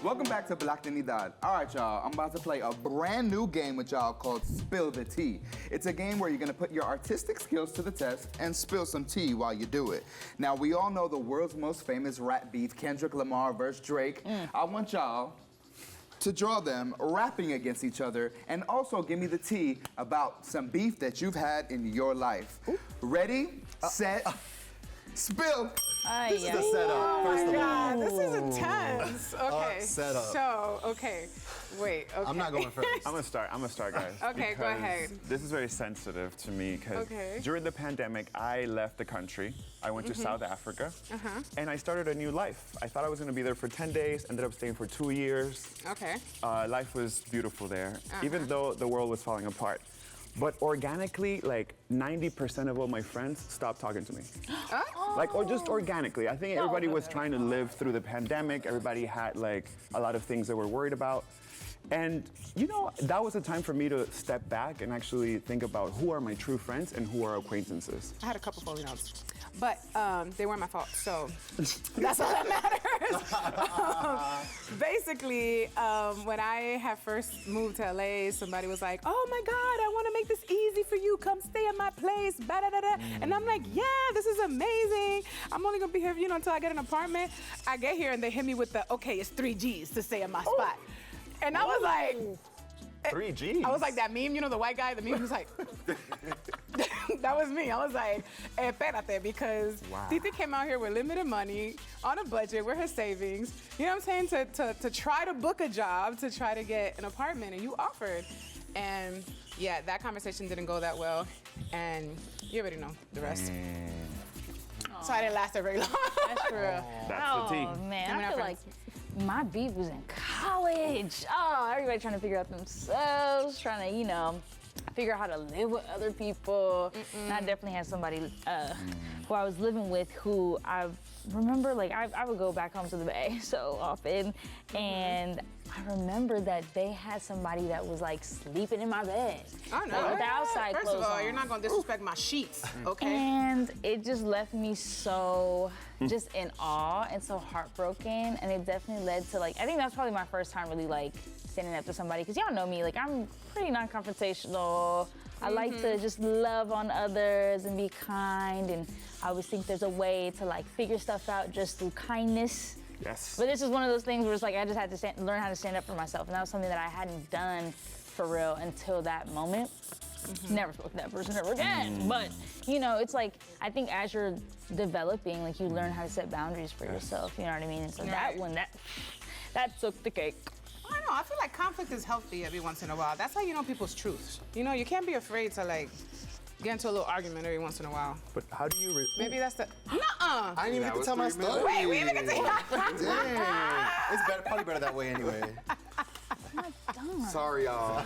Welcome back to Blacktinidad. All right, y'all, I'm about to play a brand new game with y'all called Spill the Tea. It's a game where you're gonna put your artistic skills to the test and spill some tea while you do it. Now, we all know the world's most famous rap beef, Kendrick Lamar versus Drake. I want y'all to draw them rapping against each other and also give me the tea about some beef that you've had in your life. Ready, set, spill. This is the setup, first of all. This is intense. Okay. Setup. So, okay. Wait, okay. I'm not going first. I'm gonna start, guys. Okay, go ahead. This is very sensitive to me because Okay. during the pandemic, I left the country. I went to South Africa, and I started a new life. I thought I was gonna be there for 10 days, ended up staying for 2 years. Okay. Life was beautiful there, even though the world was falling apart. But organically, like 90% of all my friends stopped talking to me. Like, or just organically. I think everybody was trying to live through the pandemic. Everybody had like a lot of things they were worried about. And you know, that was a time for me to step back and actually think about who are my true friends and who are acquaintances. I had a couple phone notes, but they weren't my fault, so that's all that matters. Basically, when I had first moved to LA, somebody was like, "Oh my God, I want to make this easy for you. Come stay at my place." And I'm like, "Yeah, this is amazing. I'm only gonna be here, you know, until I get an apartment." I get here and they hit me with the, "Okay, it's 3 G's to stay at my spot." And I was like, 3 G's. I was like that meme, you know, the white guy, the meme was like, that was me. I was like, espérate, because Titi came out here with limited money, on a budget, with her savings, you know what I'm saying, to try to book a job, to try to get an apartment, and you offered. And yeah, that conversation didn't go that well, and you already know the rest. So I didn't last that very long. That's real. That's the tea. Oh man, I feel like my beef was in college. Oh, everybody trying to figure out themselves, trying to, you know, figure out how to live with other people. And I definitely had somebody who I was living with who I remember, like, I would go back home to the Bay so often, and I remember that they had somebody that was like sleeping in my bed. Oh no! Like, with the outside First clothes of all, on. you're not gonna disrespect my sheets, okay? And it just left me so just in awe and so heartbroken, and it definitely led to, like, I think that's probably my first time really like standing up to somebody, because y'all know me, like, I'm pretty non-confrontational. I like to just love on others and be kind, and I always think there's a way to like figure stuff out just through kindness. Yes. But this is one of those things where it's like I just had to learn how to stand up for myself, and that was something that I hadn't done for real until that moment. Never spoke to that person ever again. But you know, it's like I think as you're developing, like, you learn how to set boundaries for yourself. You know what I mean? And so that one, that took the cake. I don't know. I feel like conflict is healthy every once in a while. That's how you know people's truths. You know, you can't be afraid to like get into a little argument every once in a while. But how do you? Maybe that's the. Nuh-uh. I didn't even get to tell my story. Wait, we even get to. Dang. It's better, probably better that way anyway. Sorry, y'all.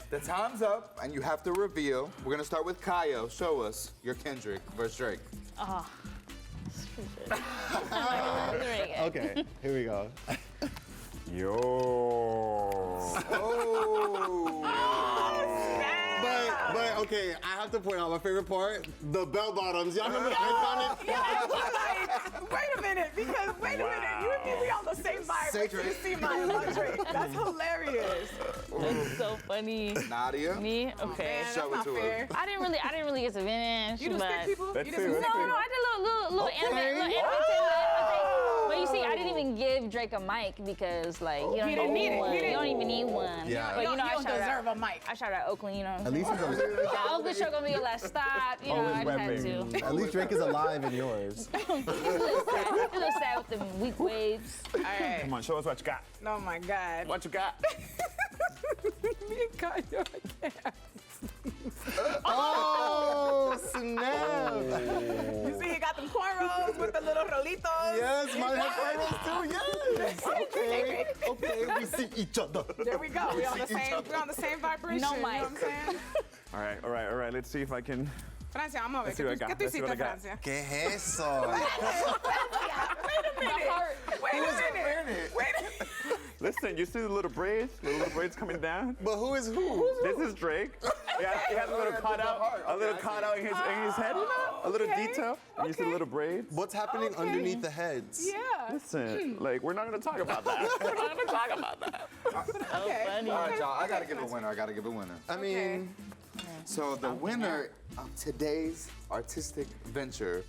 The time's up, and you have to reveal. We're gonna start with Kayo. Show us your Kendrick versus Drake. Oh. Okay, here we go. Yo. But okay, I have to point out my favorite part, the bell bottoms. Y'all remember I found it? Like, wait a minute, because wait a minute, you and me, we on the same vibe. Say Drake. You see my Drake. That's hilarious. That's so funny. Nadia. Me? Okay. Man, Show that's it not to fair. her. I didn't really get to finish. You do but stick people? Let's You see, do let's stick see. No, I did little anime But you see, I didn't even give Drake a mic because, like, you don't He even didn't need need it. one. He You didn't. don't even need one. Yeah. But you know, you don't deserve a mic. I shot out Oakland, you know. At least Yeah, Oakland show gonna be your last stop. You know, Always I just had repping. to. at least Drake is alive in yours. It's a little sad with the weak waves. All right. Come on, show us what you got. Oh my God. What you got? Me and Kanye again. Oh, snap. You see, he got them cornrows with the little rolitos. Yes, mine have cornrows too, yes. Okay, okay, we see each other. There we go. We're on the same vibration. No You know mic. what I'm saying? All right. Let's see if I can. Francia, vamos a ver. Let's see what I got. ¿Qué tú Let's see what hiciste, I got. Francia? ¿Qué es eso? Wait a minute. Listen, you see the little braids? The little braids coming down? But who is who? This is Drake. He has a little cutout in his head, a little detail. And you see the little braids. What's happening underneath the heads? Yeah. Listen, like, we're not gonna talk about that. We're not gonna talk about that. Okay. Funny. All right, y'all. I gotta give a winner. I mean, So the winner of today's artistic venture,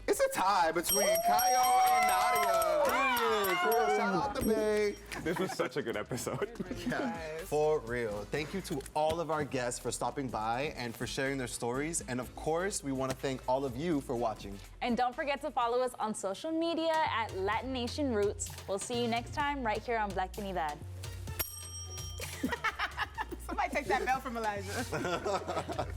it's a tie between Kyle and Nadia. Shout out to Bay. This was such a good episode. for real. Thank you to all of our guests for stopping by and for sharing their stories. And of course, we want to thank all of you for watching. And don't forget to follow us on social media at LatiNation Roots. We'll see you next time right here on Blacktinidad. Somebody take that bell from Elijah.